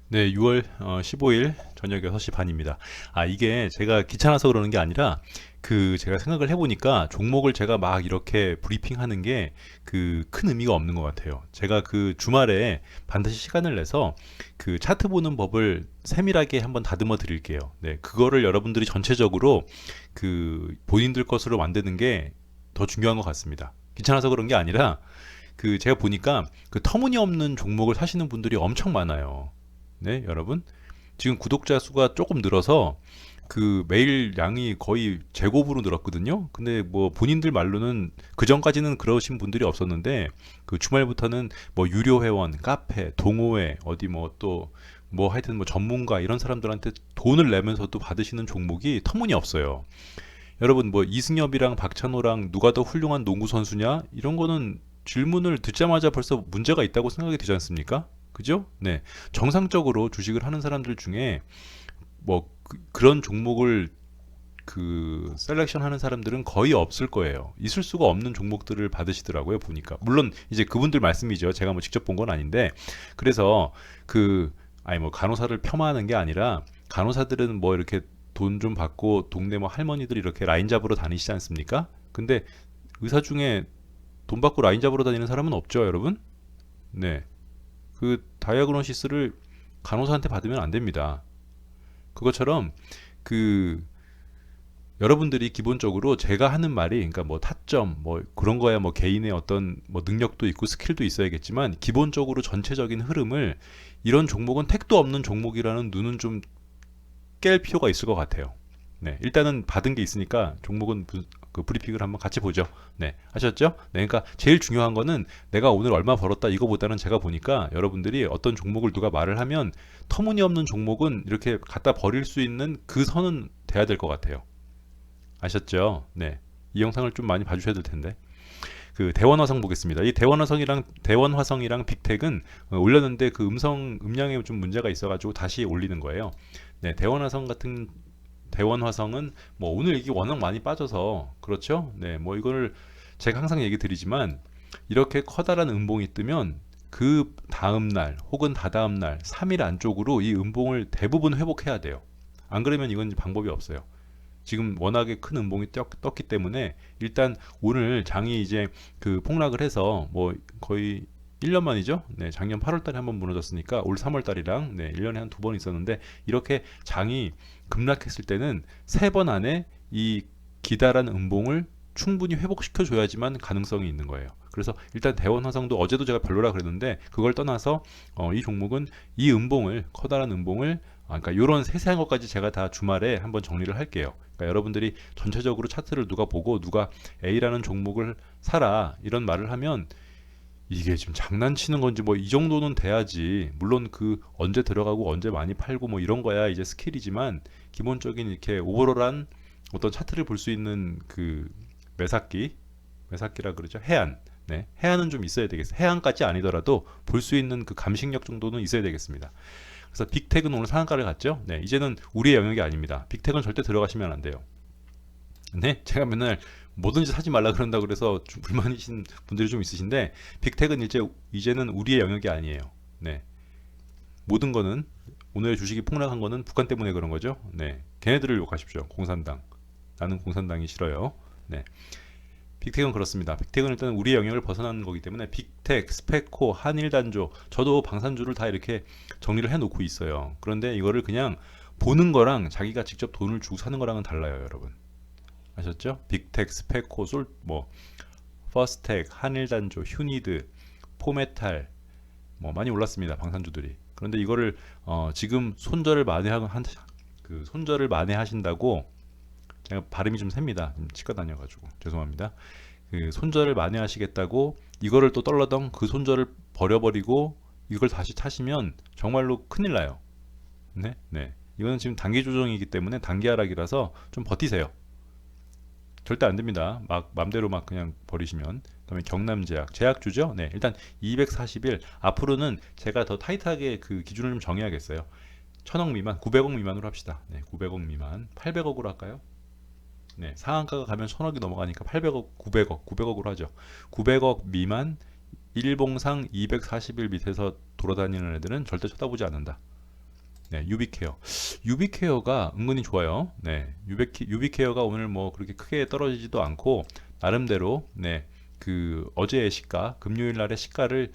네, 6월 15일 저녁 6시 반입니다. 이게 제가 귀찮아서 그러는 게 아니라 제가 생각을 해보니까 종목을 제가 막 이렇게 브리핑 하는 게 큰 의미가 없는 것 같아요. 제가 주말에 반드시 시간을 내서 차트 보는 법을 세밀하게 한번 다듬어 드릴게요. 네, 그거를 여러분들이 전체적으로 본인들 것으로 만드는 게 더 중요한 것 같습니다. 귀찮아서 그런 게 아니라 제가 보니까 터무니없는 종목을 사시는 분들이 엄청 많아요. 네, 여러분. 지금 구독자 수가 조금 늘어서 매일 양이 거의 제곱으로 늘었거든요. 근데 뭐 본인들 말로는 그 전까지는 그러신 분들이 없었는데 주말부터는 뭐 유료 회원, 카페, 동호회, 어디 뭐 또 뭐 하여튼 뭐 전문가 이런 사람들한테 돈을 내면서도 받으시는 종목이 터무니없어요. 여러분 뭐 이승엽이랑 박찬호랑 누가 더 훌륭한 농구 선수냐 이런 거는 질문을 듣자마자 벌써 문제가 있다고 생각이 되지 않습니까? 그죠? 네. 정상적으로 주식을 하는 사람들 중에 뭐 런 종목을 셀렉션 하는 사람들은 거의 없을 거예요. 있을 수가 없는 종목들을 받으시더라고요, 보니까. 물론 이제 그분들 말씀이죠. 제가 뭐 직접 본 건 아닌데. 그래서 아니 뭐 간호사를 폄하하는 게 아니라 간호사들은 뭐 이렇게 돈 좀 받고 동네 뭐 할머니들 이렇게 라인 잡으러 다니시지 않습니까? 근데 의사 중에 돈 받고 라인 잡으러 다니는 사람은 없죠, 여러분? 네. 다이아그노시스를 간호사한테 받으면 안 됩니다. 그것처럼 그 여러분들이 기본적으로 제가 하는 말이 그러니까 뭐 타점 뭐 그런 거야 뭐 개인의 어떤 뭐 능력도 있고 스킬도 있어야겠지만 기본적으로 전체적인 흐름을 이런 종목은 택도 없는 종목이라는 눈은 좀 깰 필요가 있을 것 같아요. 네, 일단은 받은 게 있으니까 종목은 브리핑을 한번 같이 보죠. 네, 아셨죠? 네, 그러니까 제일 중요한 거는 내가 오늘 얼마 벌었다 이거보다는 제가 보니까 여러분들이 어떤 종목을 누가 말을 하면 터무니없는 종목은 이렇게 갖다 버릴 수 있는 그 선은 돼야 될 것 같아요. 아셨죠? 네, 이 영상을 좀 많이 봐주셔야 될 텐데. 대원화성 보겠습니다. 이 대원화성이랑 빅텍은 올렸는데 음량에 좀 문제가 있어가지고 다시 올리는 거예요. 네, 대원화성은 뭐 오늘 이게 워낙 많이 빠져서 그렇죠. 네, 뭐 이거를 제가 항상 얘기 드리지만 이렇게 커다란 음봉이 뜨면 그 다음 날 혹은 다다음 날 3일 안쪽으로 이 음봉을 대부분 회복해야 돼요. 안 그러면 이건 방법이 없어요. 지금 워낙에 큰 음봉이 떴기 때문에 일단 오늘 장이 이제 폭락을 해서 뭐 거의 1년 만이죠. 네, 작년 8월 달에 한번 무너졌으니까 올 3월 달이랑 네, 1년에 한 두 번 있었는데 이렇게 장이 급락했을 때는 3번 안에 이 기다란 음봉을 충분히 회복시켜 줘야지만 가능성이 있는 거예요. 그래서 일단 대원 화성도 어제도 제가 별로라 그랬는데 그걸 떠나서 이 종목은 이 음봉을 커다란 음봉을 그러니까 이런 세세한 것까지 제가 다 주말에 한번 정리를 할게요. 그러니까 여러분들이 전체적으로 차트를 누가 보고 누가 A라는 종목을 사라 이런 말을 하면 이게 지금 장난치는 건지 뭐 이 정도는 돼야지. 물론 언제 들어가고 언제 많이 팔고 뭐 이런 거야 이제 스킬이지만 기본적인 이렇게 오버롤한 어떤 차트를 볼 수 있는 매사기라 그러죠. 해안. 네. 해안은 좀 있어야 되겠어요. 해안까지 아니더라도 볼 수 있는 감식력 정도는 있어야 되겠습니다. 그래서 빅텍은 오늘 상한가를 갔죠. 네. 이제는 우리의 영역이 아닙니다. 빅텍은 절대 들어가시면 안 돼요. 네. 제가 맨날 뭐든지 사지 말라 그런다 그래서 좀 불만이신 분들이 좀 있으신데 빅텍은 이제는 우리의 영역이 아니에요. 네. 모든 거는 오늘 주식이 폭락한 거는 북한 때문에 그런 거죠. 네. 걔네들을 욕하십시오. 공산당. 나는 공산당이 싫어요. 네. 빅텍은 그렇습니다. 빅텍은 일단 우리의 영역을 벗어나는 거기 때문에 빅텍, 스페코, 한일단조 저도 방산주를 다 이렇게 정리를 해놓고 있어요. 그런데 이거를 그냥 보는 거랑 자기가 직접 돈을 주고 사는 거랑은 달라요, 여러분. 아셨죠? 빅텍, 스페코, 퍼스텍, 한일단조, 휴니드, 포메탈 뭐 많이 올랐습니다. 방산주들이. 그런데 이거를 지금 손절을 만회하신다고 제가 발음이 좀 셉니다. 치과 다녀가지고 죄송합니다. 손절을 만회하시겠다고 이거를 또 떨러덩 손절을 버려버리고 이걸 다시 타시면 정말로 큰일 나요. 네, 네. 이거는 지금 단기 조정이기 때문에 단기 하락이라서 좀 버티세요. 절대 안 됩니다. 막 맘대로 막 그냥 버리시면. 그다음에 경남제약, 제약주죠. 네, 일단 240일 앞으로는 제가 더 타이트하게 기준을 좀 정해야겠어요. 1000억 미만, 900억 미만으로 합시다. 네, 900억 미만, 800억으로 할까요? 네, 상한가가 가면 1000억이 넘어가니까 800억, 900억으로 하죠. 900억 미만, 일봉상 240일 밑에서 돌아다니는 애들은 절대 쳐다보지 않는다. 네, 유비케어. 유비케어가 은근히 좋아요. 네, 유비케어가 오늘 뭐 그렇게 크게 떨어지지도 않고 나름대로 네, 그 어제의 시가, 금요일 날의 시가를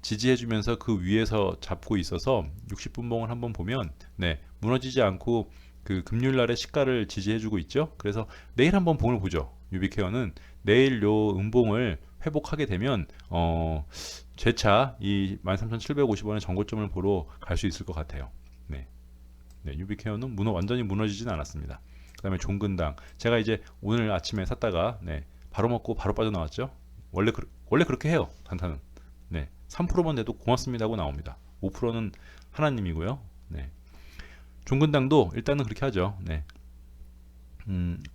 지지해주면서 그 위에서 잡고 있어서 60분봉을 한번 보면 네, 무너지지 않고 그 금요일 날의 시가를 지지해주고 있죠. 그래서 내일 한번 봉을 보죠. 유비케어는 내일 요 음봉을 회복하게 되면 재차 이 13,750원의 전고점을 보러 갈 수 있을 것 같아요. 네, 네, 유비케어는 완전히 무너지진 않았습니다. 그 다음에 종근당, 제가 이제 오늘 아침에 샀다가 네, 바로 먹고 바로 빠져나왔죠. 원래 그렇게 해요, 단타는. 네, 3%만 내도 고맙습니다 하고 나옵니다. 5%는 하나님이고요. 네, 종근당도 일단은 그렇게 하죠. 네,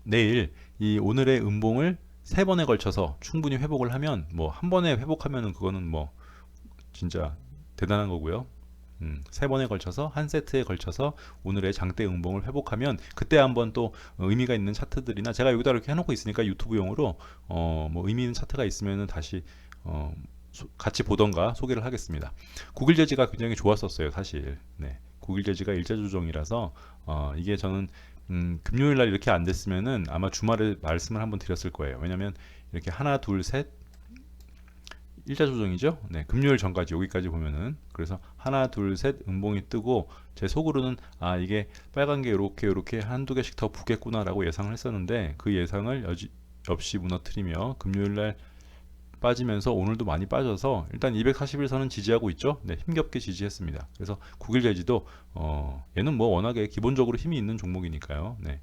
내일 이 오늘의 음봉을 3번에 걸쳐서 충분히 회복을 하면 뭐 한 번에 회복하면은 그거는 뭐 진짜 대단한 거고요. 3번에 걸쳐서 한 세트에 걸쳐서 오늘의 장대 음봉을 회복하면 그때 한번 또 의미가 있는 차트들이나 제가 여기다 이렇게 해놓고 있으니까 유튜브용으로 뭐 의미 있는 차트가 있으면은 다시 같이 보던가 소개를 하겠습니다. 국일제지가 굉장히 좋았었어요, 사실. 네, 국일제지가 일자 조정이라서 이게 저는 금요일 날 이렇게 안 됐으면은 아마 주말에 말씀을 한번 드렸을 거예요. 왜냐면 이렇게 하나, 둘, 셋 일자 조정이죠. 네, 금요일 전까지 여기까지 보면은 그래서 하나, 둘, 셋 음봉이 뜨고 제 속으로는 이게 빨간 게 요렇게 한두 개씩 더 붙겠구나라고 예상을 했었는데 그 예상을 역시 무너뜨리며 금요일 날 빠지면서 오늘도 많이 빠져서 일단 241선은 지지하고 있죠. 네, 힘겹게 지지했습니다. 그래서 국일제지도 얘는 뭐 워낙에 기본적으로 힘이 있는 종목이니까요. 네,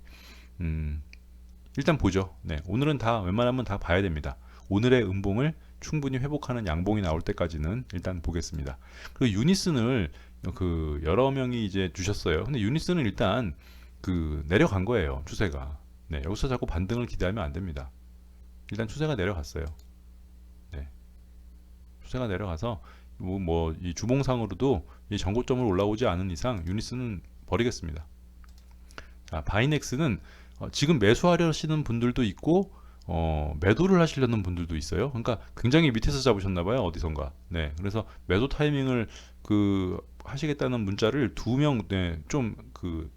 일단 보죠. 네, 오늘은 다 웬만하면 다 봐야 됩니다. 오늘의 음봉을 충분히 회복하는 양봉이 나올 때까지는 일단 보겠습니다. 그리고 유니슨을 그 여러 명이 이제 주셨어요. 근데 유니슨은 일단 그 내려간 거예요, 추세가. 네, 여기서 자꾸 반등을 기대하면 안 됩니다. 일단 추세가 내려갔어요. 네, 추세가 내려가서 뭐 이 주봉상으로도 이 전고점을 올라오지 않은 이상 유니슨은 버리겠습니다. 자, 바이넥스는 지금 매수하려시는 분들도 있고 매도를 하시려는 분들도 있어요. 그러니까 굉장히 밑에서 잡으셨나봐요, 어디선가. 네, 그래서 매도 타이밍을 그 하시겠다는 문자를 2명, 네, 좀 그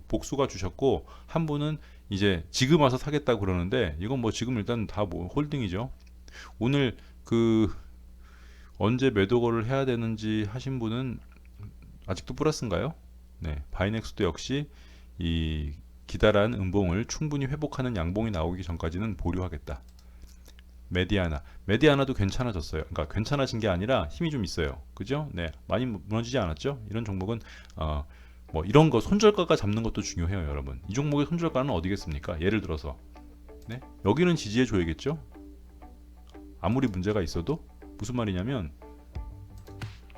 복수가 주셨고 한 분은 이제 지금 와서 사겠다고 그러는데 이건 뭐 지금 일단 다 뭐 홀딩이죠. 오늘 그 언제 매도를 해야 되는지 하신 분은 아직도 플러스인가요? 네, 바이넥스도 역시 이 기다란 음봉을 충분히 회복하는 양봉이 나오기 전까지는 보류하겠다. 메디아나도 괜찮아졌어요. 그러니까 괜찮아진 게 아니라 힘이 좀 있어요. 그죠? 네, 많이 무너지지 않았죠? 이런 종목은 뭐 이런 거 손절가가 잡는 것도 중요해요, 여러분. 이 종목의 손절가는 어디겠습니까? 예를 들어서 네? 여기는 지지해 줘야겠죠? 아무리 문제가 있어도 무슨 말이냐면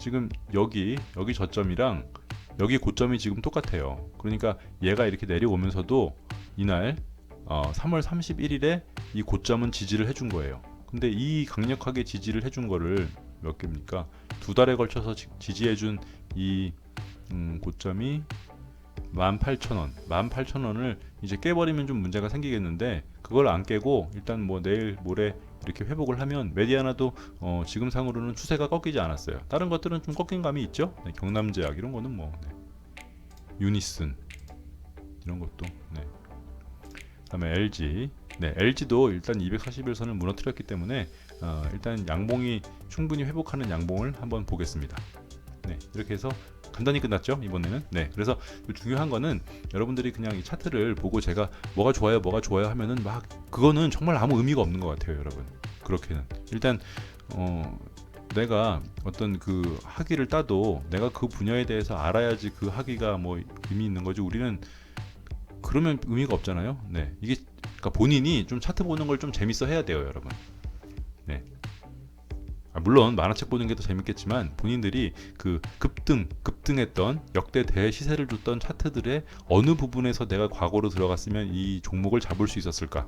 지금 여기 저점이랑 여기 고점이 지금 똑같아요. 그러니까 얘가 이렇게 내려오면서도 이날 3월 31일에 이 고점은 지지를 해준 거예요. 근데 이 강력하게 지지를 해준 거를 몇 개입니까? 2달에 걸쳐서 지지해준 이 고점이 18,000원, 18,000원을 이제 깨버리면 좀 문제가 생기겠는데 그걸 안 깨고 일단 뭐 내일 모레 이렇게 회복을 하면 메디아나도 지금 상으로는 추세가 꺾이지 않았어요. 다른 것들은 좀 꺾인 감이 있죠. 네, 경남제약 이런 거는 뭐 네. 유니슨 이런 것도 네. 그다음에 LG 네, LG도 일단 241선을 무너뜨렸기 때문에 일단 양봉이 충분히 회복하는 양봉을 한번 보겠습니다. 네, 이렇게 해서 간단히 끝났죠, 이번에는. 네, 그래서 중요한 거는 여러분들이 그냥 이 차트를 보고 제가 뭐가 좋아요 하면은 막 그거는 정말 아무 의미가 없는 것 같아요, 여러분. 그렇게는 일단 내가 어떤 그 학위를 따도 내가 그 분야에 대해서 알아야지 그 학위가 뭐 의미 있는 거지. 우리는 그러면 의미가 없잖아요. 네, 이게 그러니까 본인이 좀 차트 보는 걸 좀 재밌어 해야 돼요, 여러분. 네. 물론 만화책 보는 게 더 재밌겠지만 본인들이 그 급등했던 역대 대시세를 줬던 차트들의 어느 부분에서 내가 과거로 들어갔으면 이 종목을 잡을 수 있었을까,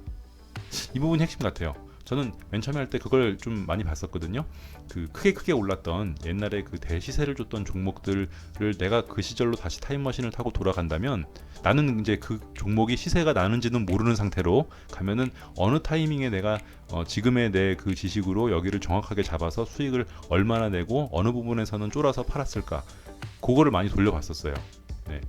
이 부분이 핵심 같아요. 저는 맨 처음에 할 때 그걸 좀 많이 봤었거든요. 그 크게 올랐던 옛날에 그 대시세를 줬던 종목들을 내가 그 시절로 다시 타임머신을 타고 돌아간다면 나는 이제 그 종목이 시세가 나는지는 모르는 상태로 가면은 어느 타이밍에 내가 지금의 내 그 지식으로 여기를 정확하게 잡아서 수익을 얼마나 내고 어느 부분에서는 쫄아서 팔았을까, 그거를 많이 돌려봤었어요. 네.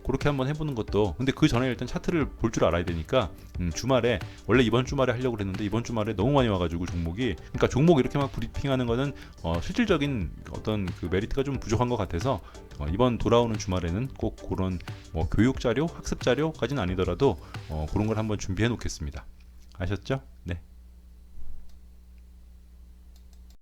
그렇게 한번 해보는 것도, 근데 그 전에 일단 차트를 볼 줄 알아야 되니까 주말에, 원래 이번 주말에 하려고 그랬는데 이번 주말에 너무 많이 와가지고 종목이, 그러니까 종목 이렇게 막 브리핑하는 거는 실질적인 어떤 그 메리트가 좀 부족한 것 같아서 이번 돌아오는 주말에는 꼭 그런 뭐 교육 자료, 학습 자료까지는 아니더라도 그런 걸 한번 준비해 놓겠습니다. 아셨죠?